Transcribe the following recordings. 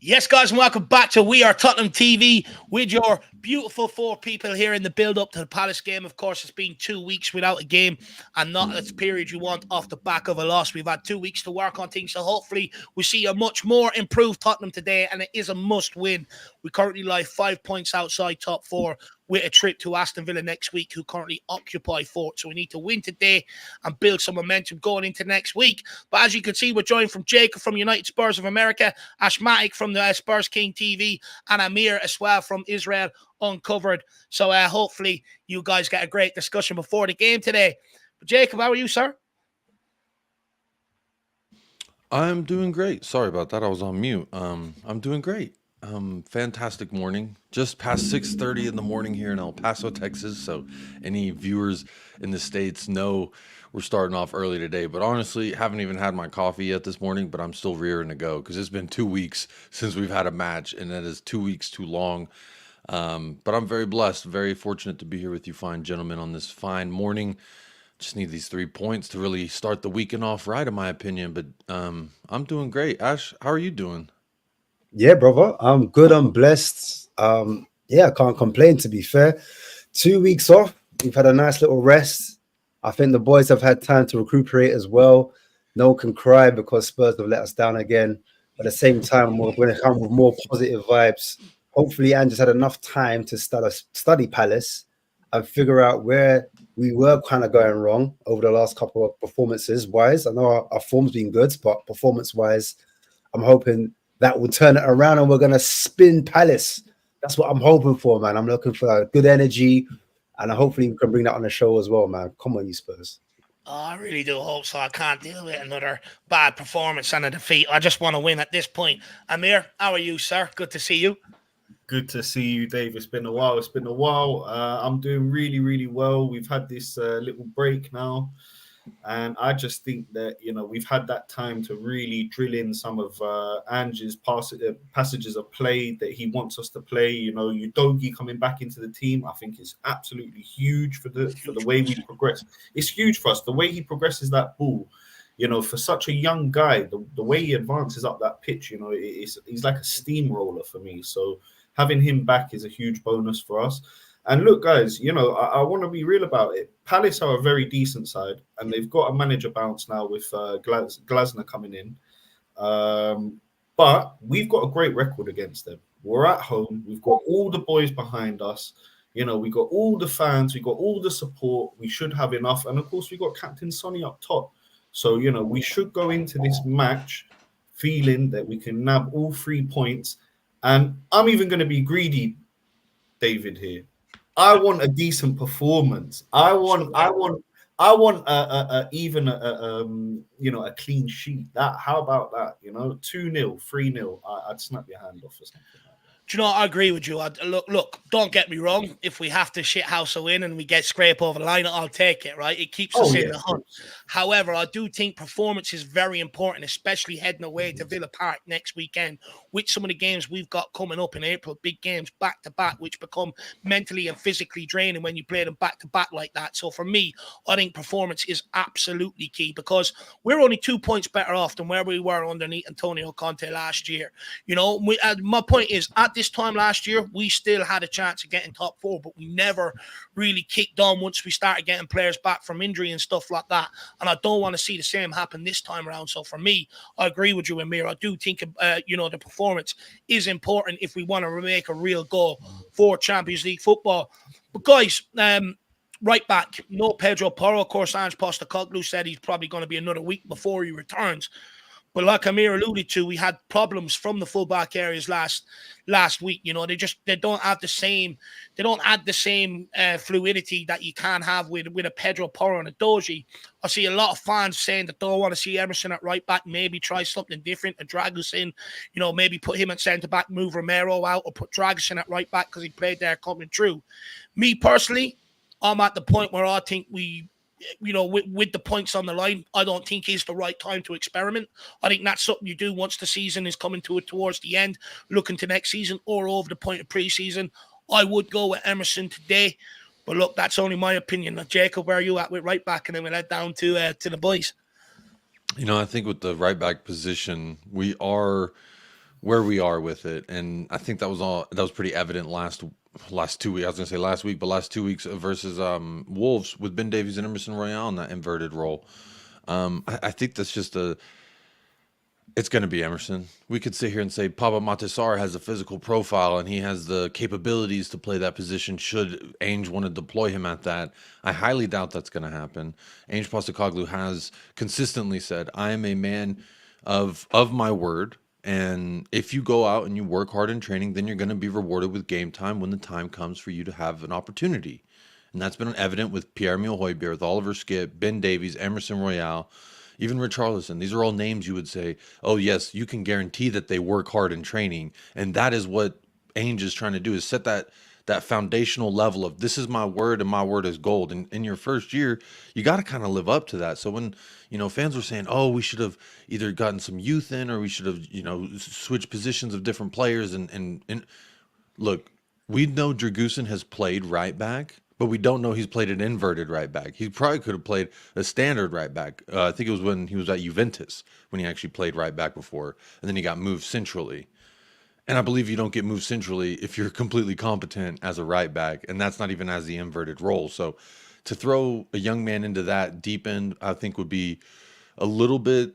Yes, guys, and welcome back to We Are Tottenham TV with your beautiful four people here in the build-up to the Palace game. Of course, it's been 2 weeks without a game and not the period you want off the back of a loss. We've had 2 weeks to work on things, so hopefully we see a much more improved Tottenham today, and it is a must-win. We currently lie 5 points outside top four with a trip to Aston Villa next week, who currently occupy fourth. So we need to win today and build some momentum going into next week. But as you can see, we're joined from Jacob from United Spurs of America, Ashmatic from the Spurs King TV, and Amir as well from Israel Uncovered. So hopefully you guys get a great discussion before the game today. But Jacob, how are you, sir? I'm doing great. Sorry about that. I was on mute. I'm doing great. Fantastic morning. Just past 6:30 in the morning here in El Paso, Texas. So any viewers in the States know we're starting off early today. But honestly, haven't even had my coffee yet this morning, but I'm still rearing to go because it's been 2 weeks since we've had a match, and that is 2 weeks too long. But I'm very blessed, very fortunate to be here with you fine gentlemen on this fine morning. Just need these 3 points to really start the weekend off right, in my opinion. But I'm doing great. Ash, how are you doing? Yeah, brother, I'm good. I'm blessed. Yeah, I can't complain, to be fair. 2 weeks off. We've had a nice little rest. I think the boys have had time to recuperate as well. No one can cry because Spurs have let us down again. But at the same time, we're going to come with more positive vibes. Hopefully, Ange has had enough time to study Palace and figure out where we were kind of going wrong over the last couple of performances-wise. I know our form's been good, but performance-wise, I'm hoping that will turn it around and we're going to spin Palace. That's what I'm hoping for, man. I'm looking for good energy, and hopefully we can bring that on the show as well, man. Come on, you Spurs. Oh, I really do hope so. I can't deal with another bad performance and a defeat. I just want to win at this point. Amir, how are you, sir? Good to see you. Good to see you, Dave. It's been a while. I'm doing really, really well. We've had this little break now, and I just think that, we've had that time to really drill in some of Ange's passages of play that he wants us to play. Udogie coming back into the team, I think is absolutely huge for the way we progress. It's huge for us. The way he progresses that ball, you know, for such a young guy, the way he advances up that pitch, you know, he's like a steamroller for me. So having him back is a huge bonus for us. And look, guys, you know, I want to be real about it. Palace are a very decent side, and they've got a manager bounce now with Glasner coming in. But we've got a great record against them. We're at home. We've got all the boys behind us. You know, we got all the fans. We got all the support. We should have enough. And of course, we got Captain Sonny up top. So, you know, we should go into this match feeling that we can nab all 3 points. And I'm even going to be greedy, David, here. I want a decent performance. I want even you know, a clean sheet. How about that? You know, 2-0, 3-0. I'd snap your hand off or something. Do you know what? I agree with you. Look, don't get me wrong. If we have to shithouse a win and we get scrape over the line, I'll take it, right? It keeps us in the hunt. However, I do think performance is very important, especially heading away to Villa Park next weekend with some of the games we've got coming up in April, big games back to back, which become mentally and physically draining when you play them back to back like that. So for me, I think performance is absolutely key because we're only 2 points better off than where we were underneath Antonio Conte last year. You know, my point is, at this time last year, we still had a chance of getting top 4, but we never really kicked on once we started getting players back from injury and stuff like that. And I don't want to see the same happen this time around. So for me, I agree with you, Amir. I do think, you know, the performance is important if we want to make a real goal for Champions League football. But guys, right back, no Pedro Porro. Of course, Ange Postecoglou said he's probably going to be another week before he returns. But like Amir alluded to, we had problems from the fullback areas last week. You know, they don't add the same fluidity that you can have with a Pedro Porro and a Doji. I see a lot of fans saying that they don't want to see Emerson at right back, maybe try something different and Dragusin, you know, maybe put him at centre back, move Romero out, or put Dragusin at right back because he played there coming through. Me personally, I'm at the point where I think you know, with the points on the line, I don't think it's the right time to experiment. I think that's something you do once the season is coming to it towards the end, looking to next season or over the point of pre-season. I would go with Emerson today. But look, that's only my opinion. Now, Jacob, where are you at with right back? And then we'll head down to the boys. You know, I think with the right back position, we are where we are with it. And I think that was pretty evident last 2 weeks. I was going to say last week, but last 2 weeks versus Wolves with Ben Davies and Emerson Royale in that inverted role. I think that's just it's going to be Emerson. We could sit here and say Papa Matasar has a physical profile and he has the capabilities to play that position should Ainge want to deploy him at that. I highly doubt that's going to happen. Ainge Postecoglou has consistently said, I am a man of my word. And if you go out and you work hard in training, then you're going to be rewarded with game time when the time comes for you to have an opportunity. And that's been evident with Pierre-Emile Højbjerg, with Oliver Skipp, Ben Davies, Emerson Royale, even Richarlison. These are all names you would say, oh, yes, you can guarantee that they work hard in training. And that is what Ainge is trying to do, is set that foundational level of this is my word and my word is gold. And in your first year, you got to kind of live up to that. So when, you know, fans were saying, oh, we should have either gotten some youth in or we should have, you know, switched positions of different players. And look, we know Dragusin has played right back, but we don't know he's played an inverted right back. He probably could have played a standard right back. I think it was when he was at Juventus when he actually played right back before, and then he got moved centrally. And I believe you don't get moved centrally if you're completely competent as a right back, and that's not even as the inverted role. So to throw a young man into that deep end, I think would be a little bit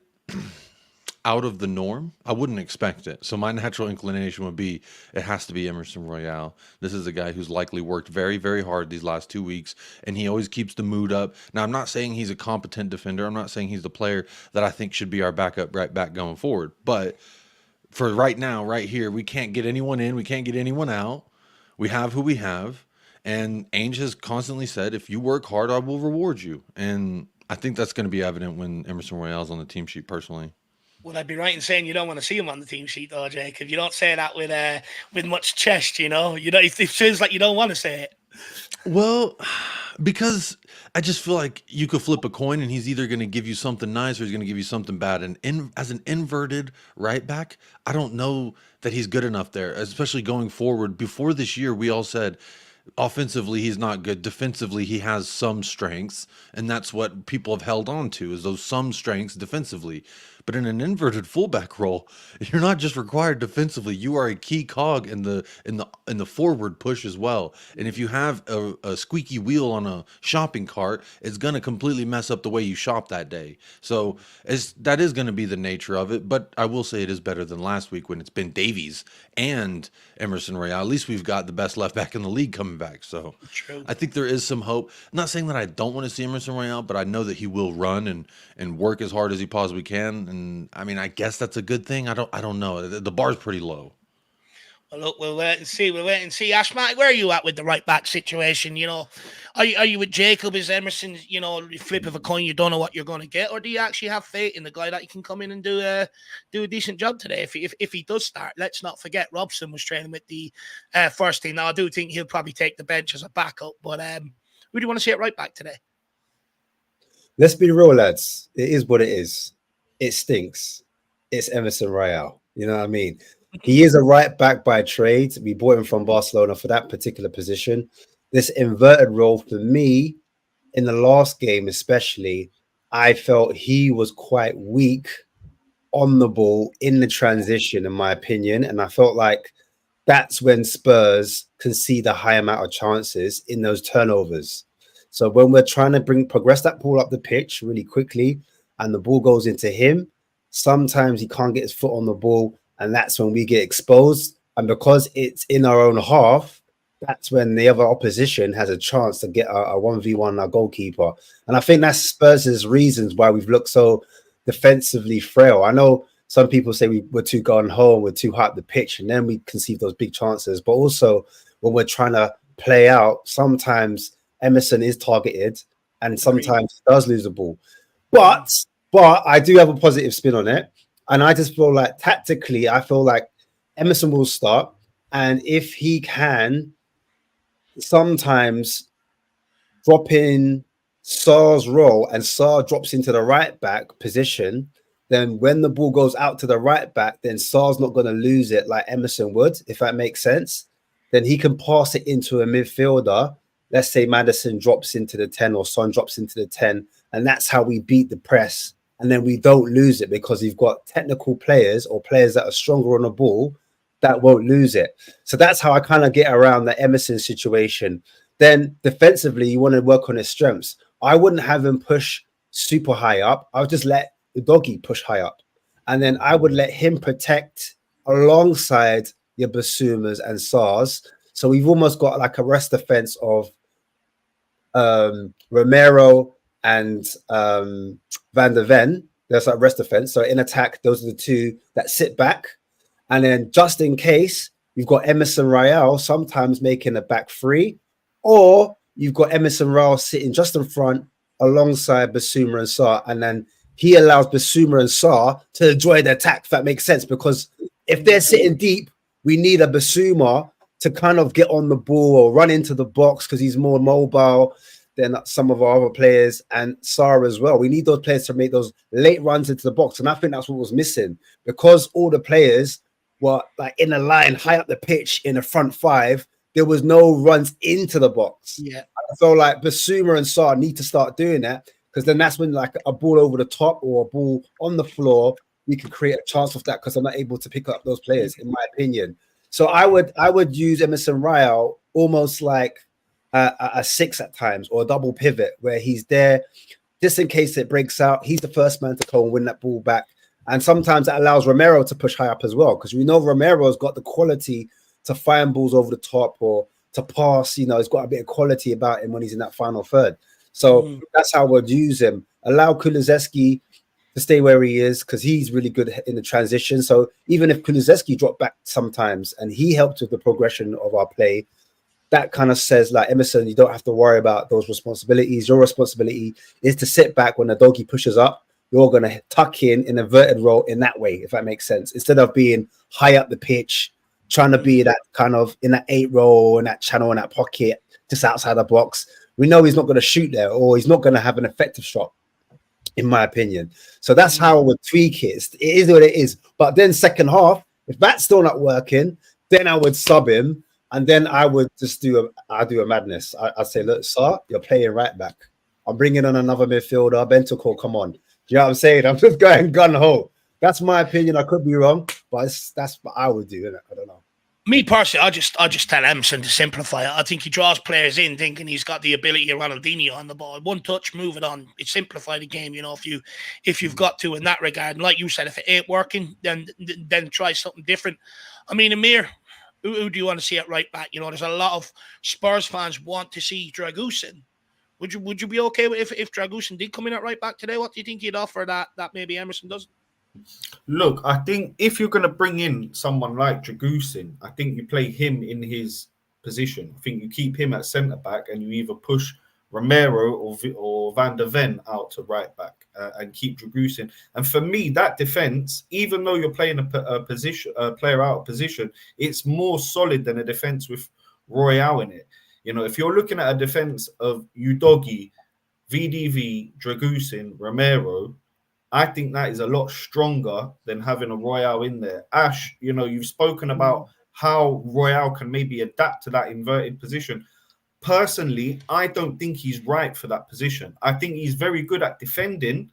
out of the norm. I wouldn't expect it. So my natural inclination would be it has to be Emerson Royale. This is a guy who's likely worked very, very hard these last 2 weeks, and he always keeps the mood up. Now, I'm not saying he's a competent defender. I'm not saying he's the player that I think should be our backup right back going forward. But for right now, right here, we can't get anyone in. We can't get anyone out. We have who we have. And Ainge has constantly said, if you work hard, I will reward you. And I think that's going to be evident when Emerson Royale's on the team sheet personally. Would I be right in saying you don't want to see him on the team sheet, though, Jake? If you don't say that with much chest, you know, it feels like you don't want to say it. Well, because I just feel like you could flip a coin and he's either going to give you something nice or he's going to give you something bad. And as an inverted right back, I don't know that he's good enough there, especially going forward. Before this year, we all said Offensively, he's not good. Defensively, he has some strengths, and that's what people have held on to, is those some strengths defensively. But in an inverted fullback role, you're not just required defensively. You are a key cog in the forward push as well. And if you have a squeaky wheel on a shopping cart, it's gonna completely mess up the way you shop that day. So that is gonna be the nature of it. But I will say it is better than last week when it's been Davies and Emerson Royale. At least we've got the best left back in the league coming back. So True. I think there is some hope. I'm not saying that I don't want to see Emerson Royale, but I know that he will run and work as hard as he possibly can. And I mean, I guess that's a good thing. I don't know. The bar's pretty low. Well, look, we'll wait and see. We'll wait and see. Ashmat, where are you at with the right back situation? You know, are you with Jacob? Is Emerson, you know, flip of a coin? You don't know what you're going to get, or do you actually have faith in the guy that he can come in and do a decent job today? If he does start, let's not forget Robson was training with the first team. Now I do think he'll probably take the bench as a backup, but who do you want to see it right back today? Let's be real, lads. It is what it is. It stinks. It's Emerson Royale. You know what I mean? He is a right back by trade. We bought him from Barcelona for that particular position. This inverted role for me in the last game, especially, I felt he was quite weak on the ball in the transition, in my opinion. And I felt like that's when Spurs concede a high amount of chances in those turnovers. So when we're trying to progress that ball up the pitch really quickly and the ball goes into him, sometimes he can't get his foot on the ball, and that's when we get exposed. And because it's in our own half, that's when the other opposition has a chance to get a 1v1 our goalkeeper. And I think that's Spurs' reasons why we've looked so defensively frail. I know some people say we're too gone home, we're too high up the pitch, and then we conceive those big chances. But also when we're trying to play out, sometimes Emerson is targeted and sometimes he does lose the ball. But I do have a positive spin on it. And I just feel like tactically, I feel like Emerson will start. And if he can sometimes drop in Sarr's role and Sarr drops into the right back position, then when the ball goes out to the right back, then Sarr's not going to lose it like Emerson would, if that makes sense. Then he can pass it into a midfielder. Let's say Maddison drops into the 10 or Son drops into the 10. And that's how we beat the press. And then we don't lose it because we've got technical players or players that are stronger on the ball that won't lose it. So that's how I kind of get around the Emerson situation. Then defensively, you want to work on his strengths. I wouldn't have him push super high up. I would just let the doggy push high up. And then I would let him protect alongside your Basumas and Sars. So we've almost got like a rest defense of Romero and Van der Ven. There's like rest defense. So in attack, those are the two that sit back. And then just in case, you've got Emerson Royale sometimes making a back three, or you've got Emerson Royale sitting just in front alongside Basuma and Sarr. And then he allows Basuma and Sarr to enjoy the attack, if that makes sense. Because if they're sitting deep, we need a Basuma to kind of get on the ball or run into the box because he's more mobile than some of our other players, and Sarr as well. We need those players to make those late runs into the box. And I think that's what was missing because all the players were like in a line high up the pitch in the front five. There was no runs into the box. Yeah. I feel like Basuma and Sarr need to start doing that because then that's when like a ball over the top or a ball on the floor, we can create a chance of that because they're not able to pick up those players, in my opinion. So I would use Emerson Royale almost like a six at times or a double pivot where he's there just in case it breaks out. He's the first man to go and win that ball back. And sometimes that allows Romero to push high up as well because we know Romero's got the quality to find balls over the top or to pass. You know, he's got a bit of quality about him when he's in that final third. So that's how we'd use him. Allow Kulusevski to stay where he is because he's really good in the transition. So even if Kulusevski dropped back sometimes and he helped with the progression of our play, that kind of says like Emerson, you don't have to worry about those responsibilities. Your responsibility is to sit back when the doggy pushes up. You're going to tuck in an inverted role in that way, if that makes sense, instead of being high up the pitch, trying to be that kind of in that 8 role, in that channel, in that pocket, just outside the box. We know he's not going to shoot there or he's not going to have an effective shot, in my opinion. So that's how I would tweak it. It is what it is. But then second half, if that's still not working, then I would sub him. And then I would just do a madness. I'd say, look, sir, you're playing right back. I'm bringing on another midfielder. Bentancur, come on. Do you know what I'm saying? I'm just going gun ho. That's my opinion. I could be wrong, but that's what I would do. Innit? I don't know. Me personally, I just tell Emerson to simplify it. I think he draws players in thinking he's got the ability of Ronaldinho on the ball. One touch, move it on. It simplify the game, you know, if you've got to in that regard. And like you said, if it ain't working, then try something different. I mean, Amir, who do you want to see at right back? You know, there's a lot of Spurs fans want to see Dragusin. Would you be okay with if Dragusin did come in at right back today? What do you think he'd offer that maybe Emerson doesn't? Look, I think if you're going to bring in someone like Dragusin, I think you play him in his position. I think you keep him at centre back and you either push Romero or Van der Ven out to right back and keep Dragusin. And for me, that defence, even though you're playing a player out of position, it's more solid than a defence with Royale in it. You know, if you're looking at a defence of Udogi, VDV, Dragusin, Romero, I think that is a lot stronger than having a Royale in there. Ash, you know, you've spoken about how Royale can maybe adapt to that inverted position. Personally, I don't think he's right for that position. I think he's very good at defending,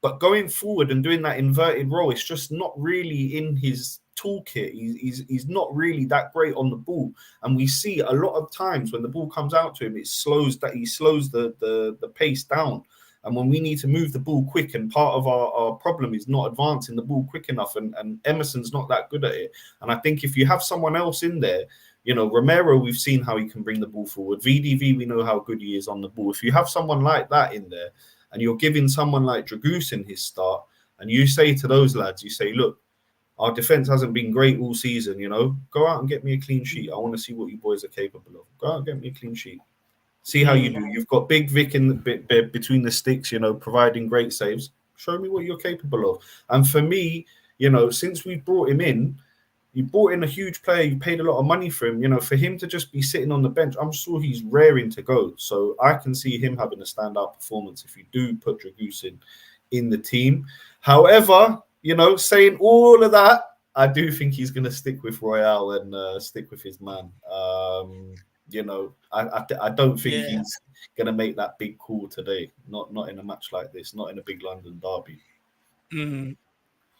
but going forward and doing that inverted role, it's just not really in his toolkit. He's not really that great on the ball. And we see a lot of times when the ball comes out to him, he slows the pace down. And when we need to move the ball quick, and part of our problem is not advancing the ball quick enough, and Emerson's not that good at it. And I think if you have someone else in there, you know, Romero, we've seen how he can bring the ball forward. VDV, we know how good he is on the ball. If you have someone like that in there, and you're giving someone like Dragusin his start, and you say to those lads, you say, look, our defense hasn't been great all season, you know, go out and get me a clean sheet. I want to see what you boys are capable of. Go out and get me a clean sheet. See how you do. You've got Big Vic in between the sticks, you know, providing great saves. Show me what you're capable of. And for me, you know, since we brought him in, you brought in a huge player. You paid a lot of money for him. You know, for him to just be sitting on the bench, I'm sure he's raring to go. So I can see him having a standout performance if you do put Dragusin in the team. However, you know, saying all of that, I do think he's going to stick with Royale and stick with his man. You know, I don't think he's going to make that big call today. Not in a match like this. Not in a big London derby.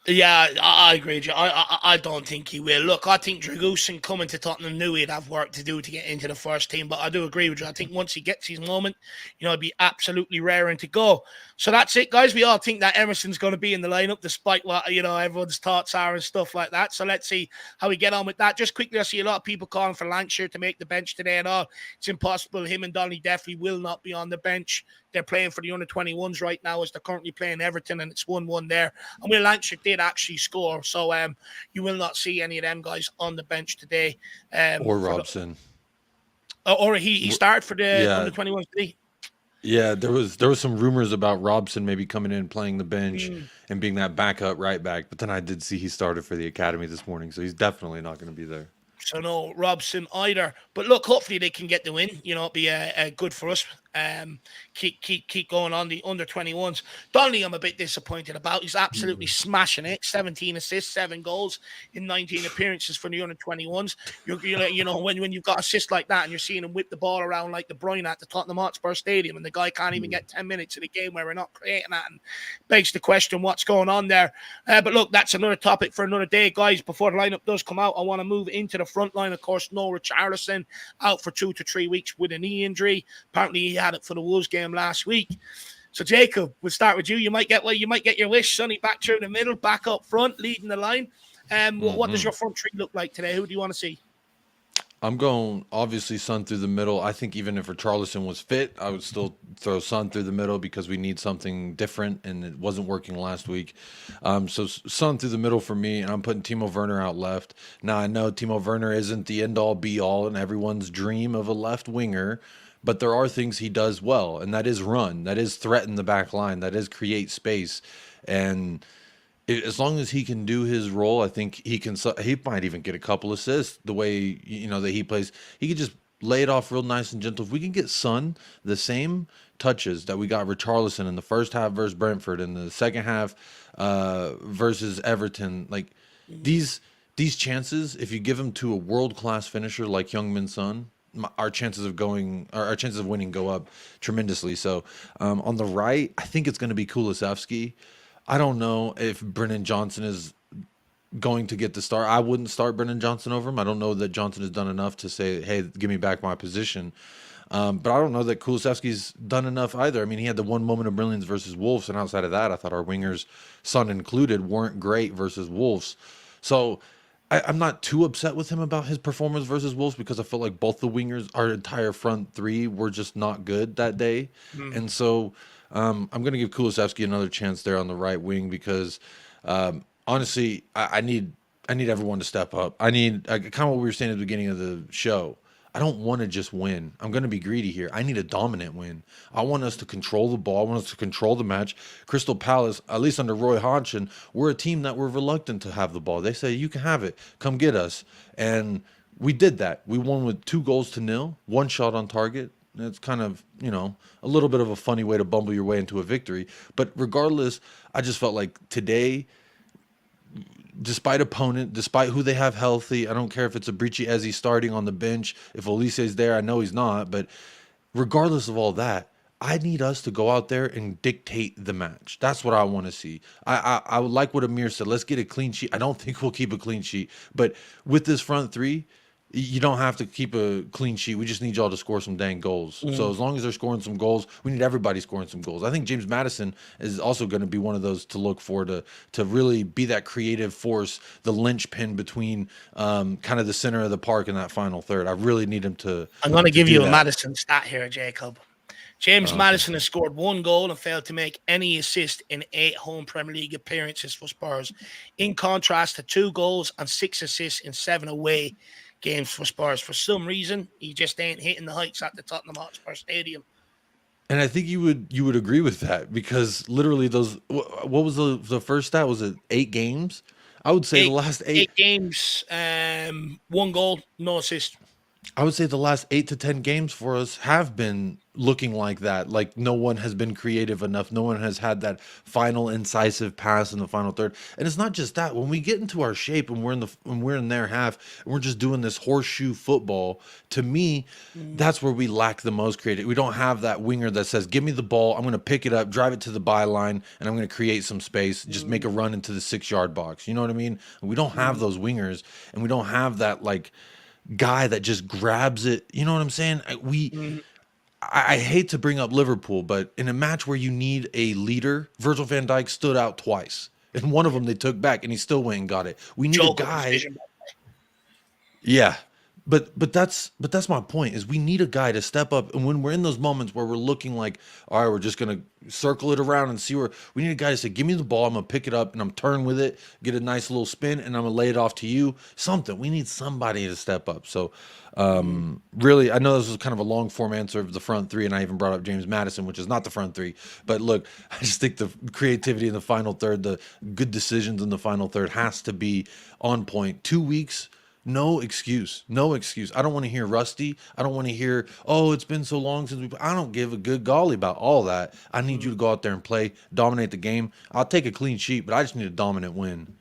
Yeah, I agree with you. I don't think he will. Look, I think Dragusin coming to Tottenham knew he'd have work to do to get into the first team, but I do agree with you. I think once he gets his moment, you know, he'd be absolutely raring to go. So that's it, guys. We all think that Emerson's going to be in the lineup, despite what, you know, everyone's thoughts are and stuff like that. So let's see how we get on with that. Just quickly, I see a lot of people calling for Lancashire to make the bench today and all. It's impossible. Him and Donny definitely will not be on the bench. They're playing for the under-21s right now as they're currently playing Everton, and it's 1-1 there. And Will Lancashire did actually score, so you will not see any of them guys on the bench today. Or Robson. Or he started for the under-21s today. Yeah, there was some rumors about Robson maybe coming in, playing the bench, and being that backup right back. But then I did see he started for the academy this morning, so he's definitely not going to be there. So no Robson either. But look, hopefully they can get the win. You know, it'll be good for us. Keep going on the under-21s. Donnelly, I'm a bit disappointed about. He's absolutely smashing it. 17 assists, 7 goals in 19 appearances for the under-21s. You know, when you've got assists like that and you're seeing him whip the ball around like De Bruyne at the Tottenham Hotspur Stadium, and the guy can't even get 10 minutes in a game where we're not creating that, and begs the question what's going on there. But look, that's another topic for another day, guys. Before the lineup does come out, I want to move into the front line. Of course, no Richarlison, out for 2 to 3 weeks with a knee injury. Apparently, he had it for the Wolves game last week. So, Jacob, we'll start with you. You might get your wish. Sonny back through the middle, back up front, leading the line. What does your front three look like today? Who do you want to see? I'm going, obviously, Son through the middle. I think even if Richarlison was fit, I would still throw Son through the middle because we need something different, and it wasn't working last week. So Son through the middle for me, and I'm putting Timo Werner out left. Now, I know Timo Werner isn't the end-all, be-all, and everyone's dream of a left winger, but there are things he does well, and that is run, that is threaten the back line, that is create space, and as long as he can do his role, I think he can. He might even get a couple assists the way that he plays. He could just lay it off real nice and gentle. If we can get Son the same touches that we got Richarlison in the first half versus Brentford, and the second half versus Everton, like these these chances, if you give them to a world-class finisher like Heung-min Son, our chances of winning go up tremendously. So on the right, I think it's going to be Kulusevski. I don't know if Brennan Johnson is going to get the start. I wouldn't start Brennan Johnson over him. I don't know that Johnson has done enough to say, hey, give me back my position. But I don't know that Kulusevski's done enough either. I mean, he had the one moment of brilliance versus Wolves, and outside of that, I thought our wingers, Son included, weren't great versus Wolves. So I'm not too upset with him about his performance versus Wolves because I felt like both the wingers, our entire front three, were just not good that day. And so I'm going to give Kulusevski another chance there on the right wing because honestly, I need everyone to step up. I need kind of what we were saying at the beginning of the show. I don't want to just win. I'm going to be greedy here. I need a dominant win. I want us to control the ball. I want us to control the match. Crystal Palace, at least under Roy Hodgson, we're a team that we're reluctant to have the ball. They say, you can have it. Come get us. And we did that. We won with 2-0, 1 shot on target. It's kind of, a little bit of a funny way to bumble your way into a victory. But regardless, I just felt like today, despite opponent, despite who they have healthy, I don't care if it's a Brici Eze starting on the bench, if Olise's there, I know he's not, but regardless of all that, I need us to go out there and dictate the match. That's what I want to see. I would like what Amir said. Let's get a clean sheet. I don't think we'll keep a clean sheet, but with this front three, you don't have to keep a clean sheet. We just need y'all to score some dang goals. So as long as they're scoring some goals, we need everybody scoring some goals. I think James Maddison is also going to be one of those to look for to really be that creative force, the linchpin between kind of the center of the park and that final third. I really need him to. I'm going to give do you a that. Maddison stat here, Jacob. James Maddison has scored 1 goal and failed to make any assist in 8 home Premier League appearances for Spurs, in contrast to 2 goals and 6 assists in 7 away games for Spurs. For some reason, he just ain't hitting the heights at the Tottenham Hotspur Stadium. And I think you would agree with that because literally those. What was the first stat? Was it 8 games? I would say the last 8 games, 1 goal, no assist. I would say the last 8 to 10 games for us have been looking like that. Like no one has been creative enough. No one has had that final incisive pass in the final third. And it's not just that. When we get into our shape and we're in their half and we're just doing this horseshoe football, to me, that's where we lack the most creative. We don't have that winger that says, give me the ball, I'm going to pick it up, drive it to the byline, and I'm going to create some space, just make a run into the 6-yard box. You know what I mean? We don't have those wingers, and we don't have that like guy that just grabs it. You know what I'm saying? I hate to bring up Liverpool, but in a match where you need a leader, Virgil van Dijk stood out twice. And one of them they took back and he still went and got it. We need a guy. Yeah. But that's my point is we need a guy to step up. And when we're in those moments where we're looking like, all right, we're just going to circle it around and see where we need a guy to say, give me the ball. I'm going to pick it up and I'm turn with it, get a nice little spin and I'm going to lay it off to you. Something. We need somebody to step up. So really, I know this was kind of a long form answer of the front three. And I even brought up James Maddison, which is not the front three, but look, I just think the creativity in the final third, the good decisions in the final third has to be on point. 2 weeks. No excuse. No excuse. I don't want to hear rusty. I don't want to hear, oh, it's been so long since we. I don't give a good golly about all that. I need you to go out there and play, dominate the game. I'll take a clean sheet, but I just need a dominant win.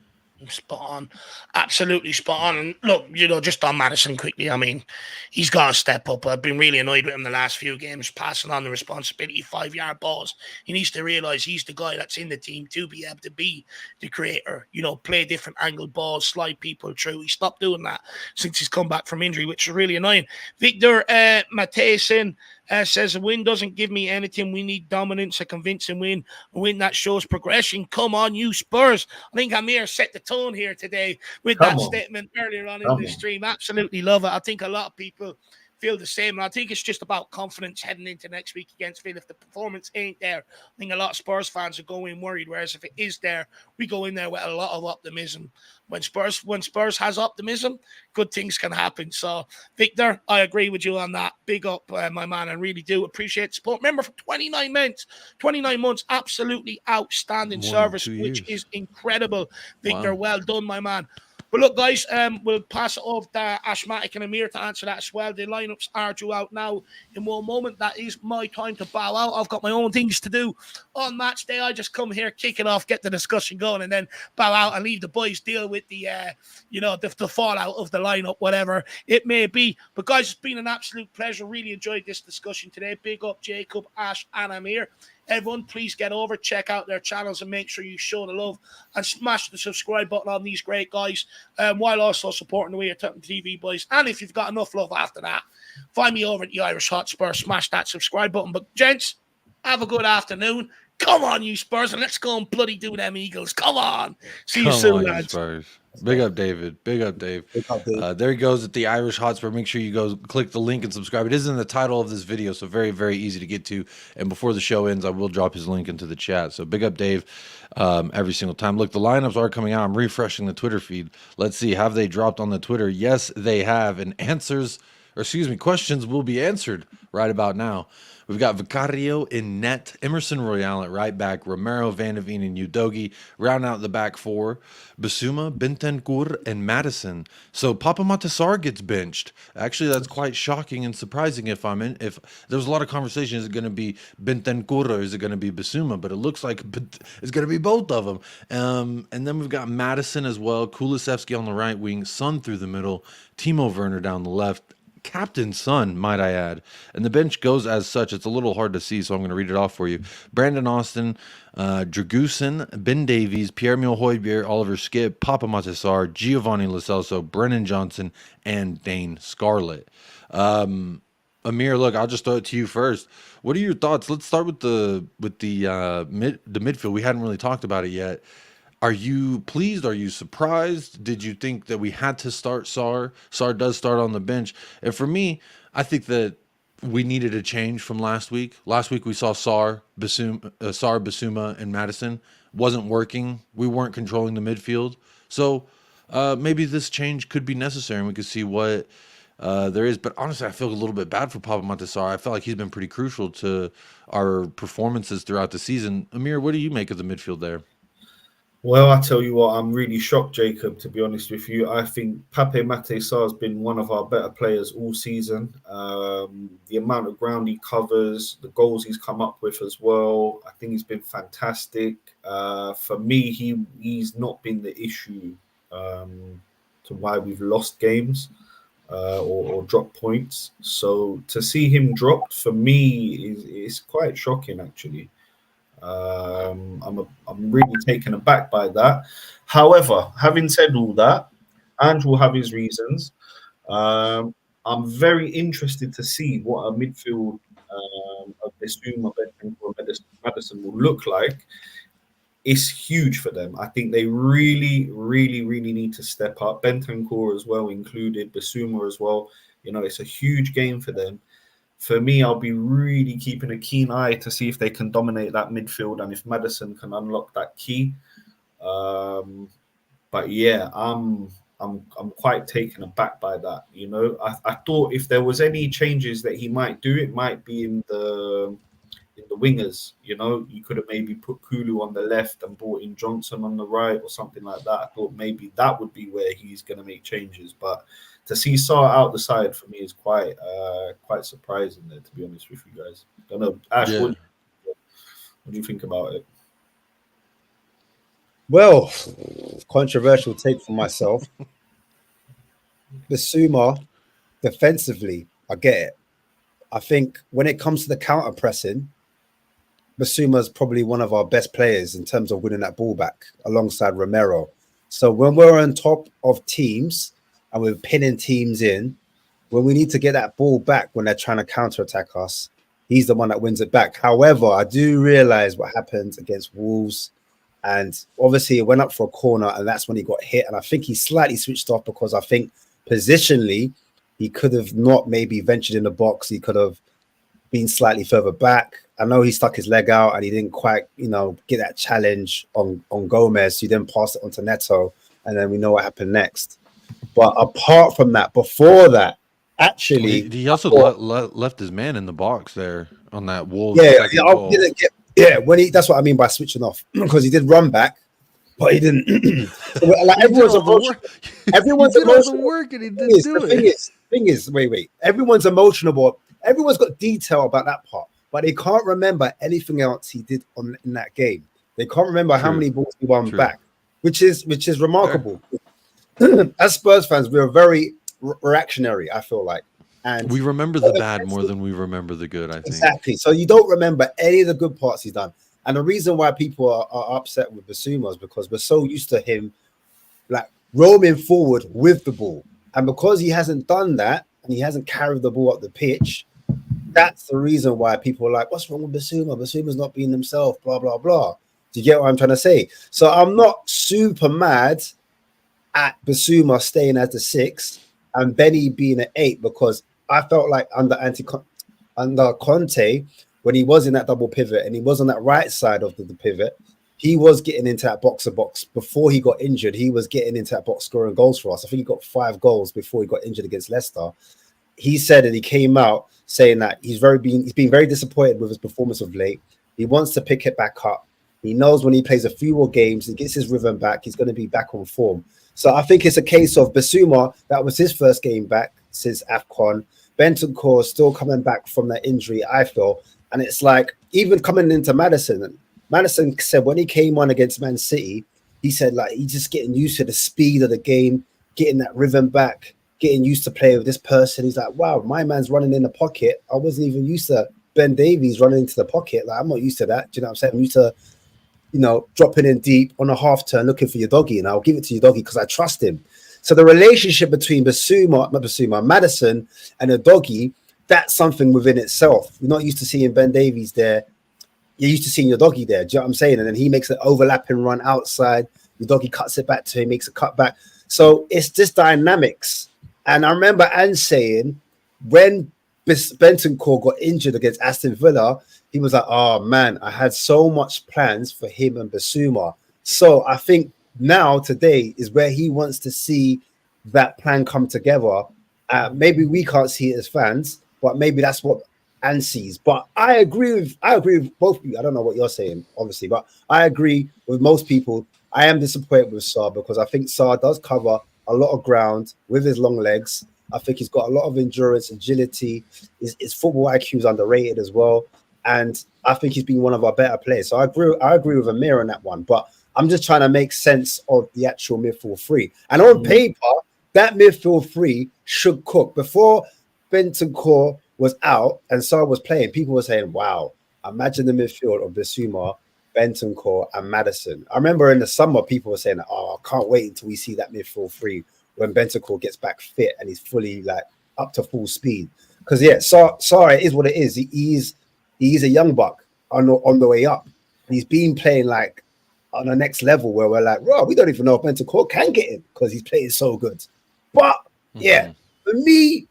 Spot on. Absolutely spot on. And look, just on Maddison quickly, I mean, he's got to step up. I've been really annoyed with him the last few games, passing on the responsibility, 5-yard balls. He needs to realize he's the guy that's in the team to be able to be the creator, play different angled balls, slide people through. He stopped doing that since he's come back from injury, which is really annoying. Victor Matheson says a win doesn't give me anything. We need dominance, a convincing win, a win that shows progression. Come on, you Spurs. I think Amir set the tone here today with that statement earlier on in the stream. Absolutely love it. I think a lot of people feel the same. And I think it's just about confidence heading into next week against Villa. If the performance ain't there, I think a lot of Spurs fans are going worried. Whereas if it is there, we go in there with a lot of optimism. When Spurs has optimism, good things can happen. So, Victor, I agree with you on that. Big up, my man. I really do appreciate the support. Remember, for 29 months, absolutely outstanding service, which is incredible. Victor, well done, my man. But look, guys, we'll pass it off to Ashmatic and Amir to answer that as well. The lineups are due out now in one moment. That is my time to bow out. I've got my own things to do on match day. I just come here, kick it off, get the discussion going, and then bow out and leave the boys deal with the fallout of the lineup, whatever it may be. But guys, it's been an absolute pleasure. Really enjoyed this discussion today. Big up Jacob, Ash, and Amir. Everyone, please get over, check out their channels, and make sure you show the love and smash the subscribe button on these great guys, while also supporting the We Are Tottenham TV boys. And if you've got enough love after that, find me over at the Irish Hotspur. Smash that subscribe button. But gents, have a good afternoon. Come on, you Spurs, and let's go and bloody do them Eagles. Come on. See you soon, lads. Spurs. Big up, David. Big up, Dave. There he goes at the Irish Hotspur. Make sure you go click the link and subscribe. It is in the title of this video, so very, very easy to get to. And before the show ends, I will drop his link into the chat. So big up, Dave, every single time. Look, the lineups are coming out. I'm refreshing the Twitter feed. Let's see. Have they dropped on the Twitter? Yes, they have. And questions will be answered right about now. We've got Vicario in net, Emerson Royale at right back, Romero, Van de Ven, and Udogi. Round out the back four, Basuma, Bentancur, and Madison. So Papa Matasar gets benched. Actually, that's quite shocking and surprising. If there's a lot of conversation, is it going to be Bentancur or is it going to be Basuma? But it looks like it's going to be both of them. And then we've got Madison as well, Kulusevski on the right wing, Son through the middle, Timo Werner down the left. Captain Son, might I add. And the bench goes as such. It's a little hard to see, so I'm going to read it off for you. Brandon Austin, Dragusin, Ben Davies, Pierre-Emile Højbjerg, Oliver Skip, Papa Matasar, Giovanni Lo Celso, Brennan Johnson, and Dane Scarlett. Amir, look, I'll just throw it to you first. What are your thoughts? Let's start with the midfield. We hadn't really talked about it yet. Are you pleased? Are you surprised? Did you think that we had to start Sar? Sar does start on the bench. And for me, I think that we needed a change from last week. Last week we saw Sar, Basuma, and Madison. Wasn't working. We weren't controlling the midfield. So maybe this change could be necessary and we could see what there is. But honestly, I feel a little bit bad for Papa Matasar. I felt like he's been pretty crucial to our performances throughout the season. Amir, what do you make of the midfield there? Well, I tell you what, I'm really shocked, Jacob, to be honest with you. I think Pape Matasar has been one of our better players all season. The amount of ground he covers, the goals he's come up with as well, I think he's been fantastic. For me, he's not been the issue to why we've lost games or dropped points. So to see him dropped, for me, is quite shocking, actually. I'm really taken aback by that. However, having said all that, Andrew will have his reasons. I'm very interested to see what a midfield of Bissouma, Madison will look like. It's huge for them. I think they really, really, really need to step up. Bentancur as well included, Bissouma as well. You know, it's a huge game for them. For me, I'll be really keeping a keen eye to see if they can dominate that midfield and if Madison can unlock that key. But yeah, I'm quite taken aback by that. You know, I thought if there was any changes that he might do, it might be in the wingers. You know, you could have maybe put Kulu on the left and brought in Johnson on the right or something like that. I thought maybe that would be where he's going to make changes, but to see Sar out the side for me is quite surprising there, to be honest with you guys. I don't know, Ash, Yeah. what do you think about it? Well, controversial take for myself. Bissouma, defensively, I get it. I think when it comes to the counter pressing, Basuma is probably one of our best players in terms of winning that ball back alongside Romero. So when we're on top of teams and we're pinning teams in, when we need to get that ball back when they're trying to counter-attack us, he's the one that wins it back. However, I do realize what happened against Wolves. And obviously it went up for a corner and that's when he got hit. And I think he slightly switched off because I think positionally he could have not maybe ventured in the box. He could have been slightly further back. I know he stuck his leg out and he didn't quite, get that challenge on Gomez. He then passed it on to Neto. And then we know what happened next. But apart from that, before that, actually... He also left his man in the box there on that Wolves. That's what I mean by switching off. Because he did run back, but he didn't. So, like He did everyone's all the emotional. work. He Everyone's did all the emotional. work and he didn't do it. Thing is, wait. Everyone's emotional. Everyone's got detail about that part, but they can't remember anything else he did in that game. They can't remember how many balls he won back, which is remarkable. As Spurs fans, we are very reactionary, I feel like. And we remember the bad more than we remember the good, I think. Exactly. So you don't remember any of the good parts he's done. And the reason why people are upset with Basuma is because we're so used to him like roaming forward with the ball. And because he hasn't done that and he hasn't carried the ball up the pitch, that's the reason why people are like, what's wrong with Basuma? Basuma's not being himself, blah, blah, blah. Do you get what I'm trying to say? So I'm not super mad at Basuma staying as the 6 and Benny being an 8 because I felt like under Conte, when he was in that double pivot and he was on that right side of the pivot, he was getting into that box before he got injured. He was getting into that box scoring goals for us. I think he got 5 goals before he got injured against Leicester. He said that he came out saying that he's been very disappointed with his performance of late. He wants to pick it back up. He knows when he plays a few more games and gets his rhythm back, he's going to be back on form. So I think it's a case of Basuma, that was his first game back since AFCON. Bentancur still coming back from that injury, I feel. And it's like, even coming into Maddison said when he came on against Man City, he said like he's just getting used to the speed of the game, getting that rhythm back, getting used to play with this person. He's like, wow, my man's running in the pocket. I wasn't even used to Ben Davies running into the pocket. Like, I'm not used to that. Do you know what I'm saying? I'm used to, dropping in deep on a half turn, looking for your doggy, and I'll give it to your doggy because I trust him. So the relationship between Maddison and the doggy, that's something within itself. You're not used to seeing Ben Davies there. You're used to seeing your doggy there. Do you know what I'm saying? And then he makes an overlapping run outside. The doggy cuts it back to him, makes a cut back. So it's just dynamics. And I remember Anne saying when Bentancur got injured against Aston Villa, he was like, oh man, I had so much plans for him and Basuma. So I think now today is where he wants to see that plan come together. Maybe we can't see it as fans, but maybe that's what Anne sees. But I agree with both of you. I don't know what you're saying, obviously, but I agree with most people. I am disappointed with Sarr because I think Sarr does cover a lot of ground with his long legs. I think he's got a lot of endurance, agility. His football IQ is underrated as well. And I think he's been one of our better players. So I agree with Amir on that one. But I'm just trying to make sense of the actual midfield three. And on paper, that midfield three should cook. Before Bentancur was out and Sarr was playing, people were saying, wow, imagine the midfield of Bissouma, Bentancur, and Maddison. I remember in the summer, people were saying, oh, I can't wait until we see that midfield three when Bentancur gets back fit and he's fully like up to full speed. Because, yeah, Sarr is what it is. He's a young buck on the way up. And he's been playing like on the next level where we're like, bro, we don't even know if Bentancur can get him because he's playing so good. But yeah, for me,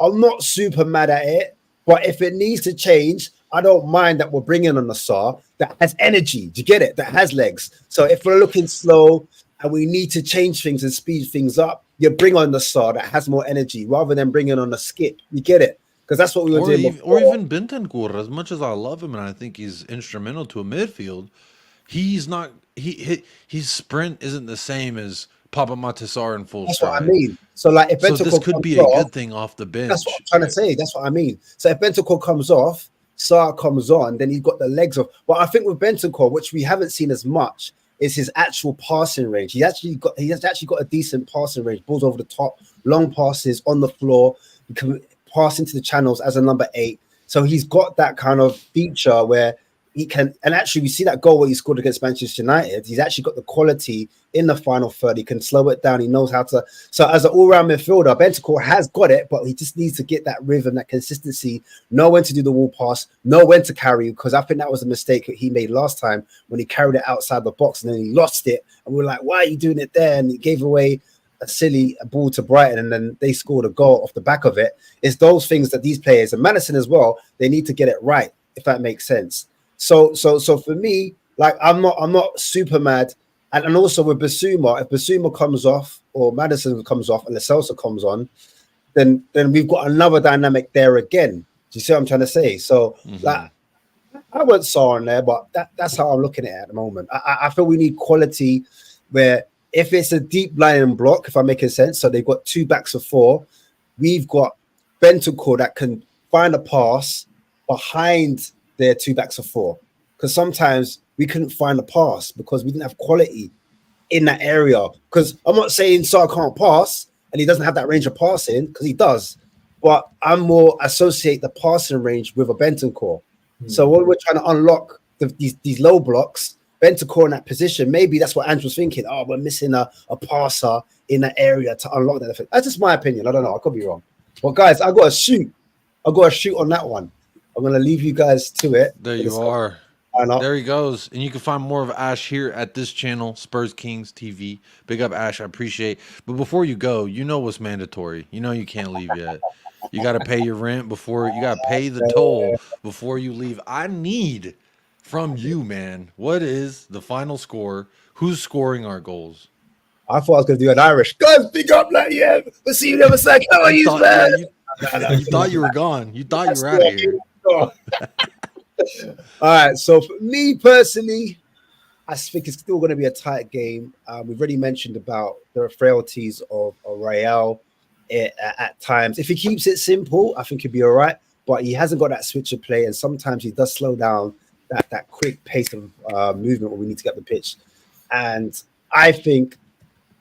I'm not super mad at it. But if it needs to change, I don't mind that we're bringing on a Sarr that has energy. Do you get it? That has legs. So if we're looking slow and we need to change things and speed things up, you bring on the Sarr that has more energy rather than bringing on a Skip. You get it? Because that's what we were doing before. Or even Bentancur, as much as I love him and I think he's instrumental to a midfield, he's not. His sprint isn't the same as Papa Matisar in full stride. That's what I mean. So like, if Bentancur this could be a good thing off the bench. That's what I'm trying to say. That's what I mean. So if Bentancur comes off, Sarr comes on, then he's got the legs of. But I think with Bentancur, which we haven't seen as much, is his actual passing range. He has actually got a decent passing range. Balls over the top, long passes on the floor. He can pass into the channels as a number 8. So he's got that kind of feature where he can, and actually we see that goal where he scored against Manchester United. He's actually got the quality in the final third. He can slow it down. He knows how to. So as an all-round midfielder, Bentancur has got it, but he just needs to get that rhythm, that consistency, know when to do the wall pass, know when to carry, because I think that was a mistake that he made last time when he carried it outside the box and then he lost it. And we were like, why are you doing it there? And he gave away a silly ball to Brighton, and then they scored a goal off the back of it. It's those things that these players, and Maddison as well, they need to get it right, if that makes sense. So for me, like I'm not super mad. And also with Bissouma, if Bissouma comes off or Maddison comes off and Lo Celso comes on, then we've got another dynamic there again. Do you see what I'm trying to say? So like I wouldn't saw on there, but that's how I'm looking at the moment. I feel we need quality where if it's a deep lying block, if I'm making sense, so they've got two backs of four, we've got Bentancur that can find a pass behind their two backs of four. Because sometimes we couldn't find a pass because we didn't have quality in that area. Because I'm not saying Sar can't pass and he doesn't have that range of passing, because he does. But I'm more associate the passing range with a Bentancur. So when we're trying to unlock these low blocks, Bentancur in that position, maybe that's what Andrew's thinking. Oh, we're missing a passer in that area to unlock that. That's just my opinion. I don't know. I could be wrong. But guys, I got to shoot. I got to shoot on that one. I'm going to leave you guys to it. There you are. I know. There he goes. And you can find more of Ash here at this channel, Spurs Kings TV. Big up, Ash. I appreciate. But before you go, you know what's mandatory. You know you can't leave yet. You got to pay your rent before you got to pay the toll before you leave. I need from you, man. What is the final score? Who's scoring our goals? I thought I was going to do an Irish. Guys, big up, like, yeah. We'll see you never say, how are you, man? You thought you were gone. You thought you were out of here. All right. So for me personally, I think it's still going to be a tight game. We've already mentioned about the frailties of Rael at times. If he keeps it simple, I think he'll be all right. But he hasn't got that switch of play, and sometimes he does slow down that quick pace of movement when we need to get the pitch. And I think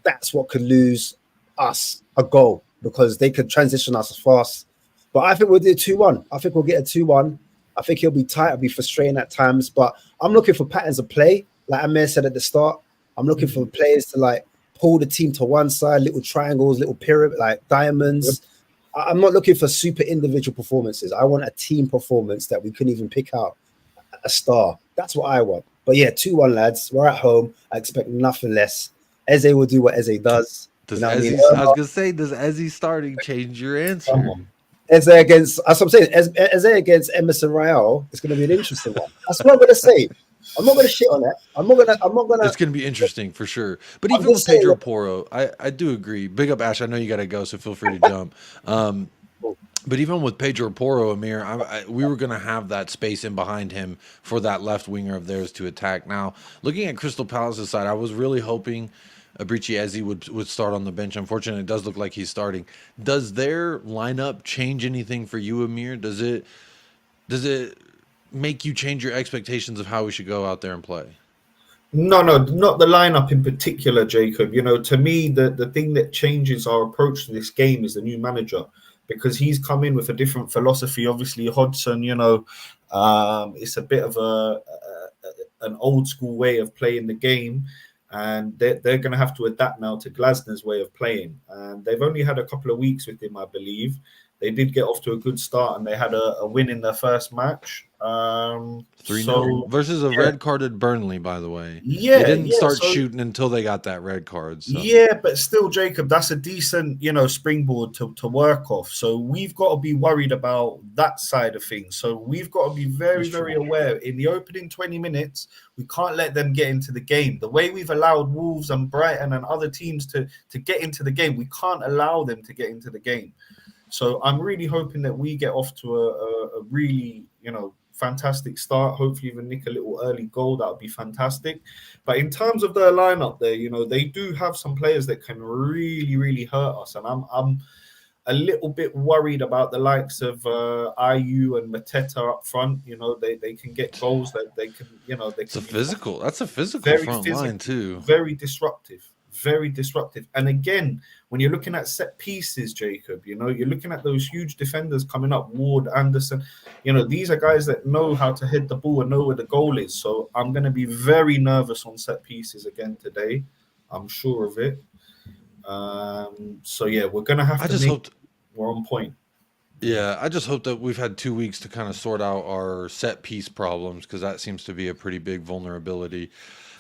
that's what could lose us a goal, because they could transition us fast. But I think we'll do a 2-1. I think we'll get a 2-1. I think he'll be tight. It'll be frustrating at times. But I'm looking for patterns of play. Like Amir said at the start, I'm looking for players to like pull the team to one side, little triangles, little pyramid, like diamonds. I'm not looking for super individual performances. I want a team performance that we couldn't even pick out a star. That's what I want. But yeah, 2-1, lads. We're at home. I expect nothing less. Eze will do what Eze does. Does You know what I Eze, mean? I was gonna say, does Eze starting change your answer? Eze against, as I'm saying, Eze against Emerson Royale is going to be an interesting one. That's what I'm going to say. I'm not going to shit on that. I'm not going to. It's going to be interesting for sure. But I'm even with just saying Pedro that- Porro, I do agree. Big up, Ash. I know you got to go, so feel free to jump. But even with Pedro Porro, Amir, we were going to have that space in behind him for that left winger of theirs to attack. Now, looking at Crystal Palace's side, I was really hoping Abrici Eze would start on the bench. Unfortunately, it does look like he's starting. Does their lineup change anything for you, Amir? Does it make you change your expectations of how we should go out there and play? No, not the lineup in particular, Jacob. You know, to me, the thing that changes our approach to this game is the new manager, because he's come in with a different philosophy. Obviously, Hodgson, you know, it's a bit of an old school way of playing the game, and they're going to have to adapt now to Glasner's way of playing. And they've only had a couple of weeks with him, I believe. They did get off to a good start, and they had a win in their first match. 3-0 versus a red carded Burnley, by the way. Yeah, they didn't start shooting until they got that red card. So. Yeah, but still, Jacob, that's a decent, you know, springboard to work off. So we've got to be worried about that side of things. So we've got to be very, very aware. In the opening 20 minutes, we can't let them get into the game. The way we've allowed Wolves and Brighton and other teams to get into the game, we can't allow them to get into the game. So I'm really hoping that we get off to a really, you know, fantastic start. Hopefully even nick a little early goal. That would be fantastic. But in terms of their lineup there, you know, they do have some players that can really, really hurt us. And I'm a little bit worried about the likes of Ayew and Mateta up front. You know, they can get goals that they can, you know, they can. That's a physical front line too. Very disruptive. Very disruptive. And again, when you're looking at set pieces, Jacob, you know, you're looking at those huge defenders coming up, Ward, Anderson, you know, these are guys that know how to hit the ball and know where the goal is. So I'm going to be very nervous on set pieces again today. I'm sure of it. So yeah, we're going to have to hope we're on point. Yeah, I just hope that we've had 2 weeks to kind of sort out our set piece problems, because that seems to be a pretty big vulnerability.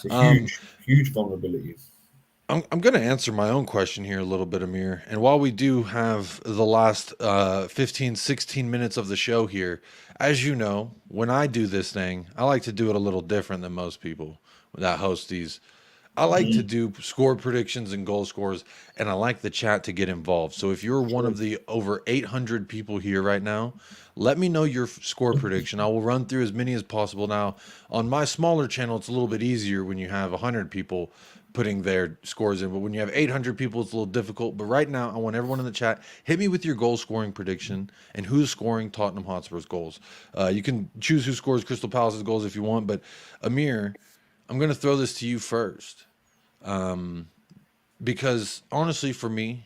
It's a huge vulnerability. I'm going to answer my own question here a little bit, Amir. And while we do have the last 15, 16 minutes of the show here, as you know, when I do this thing, I like to do it a little different than most people that host these. I like to do score predictions and goal scores, and I like the chat to get involved. So if you're one of the over 800 people here right now, let me know your score prediction. I will run through as many as possible. Now, on my smaller channel, it's a little bit easier when you have 100 people putting their scores in, but when you have 800 people, it's a little difficult. But right now, I want everyone in the chat, hit me with your goal scoring prediction and who's scoring Tottenham Hotspur's goals. You can choose who scores Crystal Palace's goals if you want, but Amir, I'm going to throw this to you first. Because honestly, for me,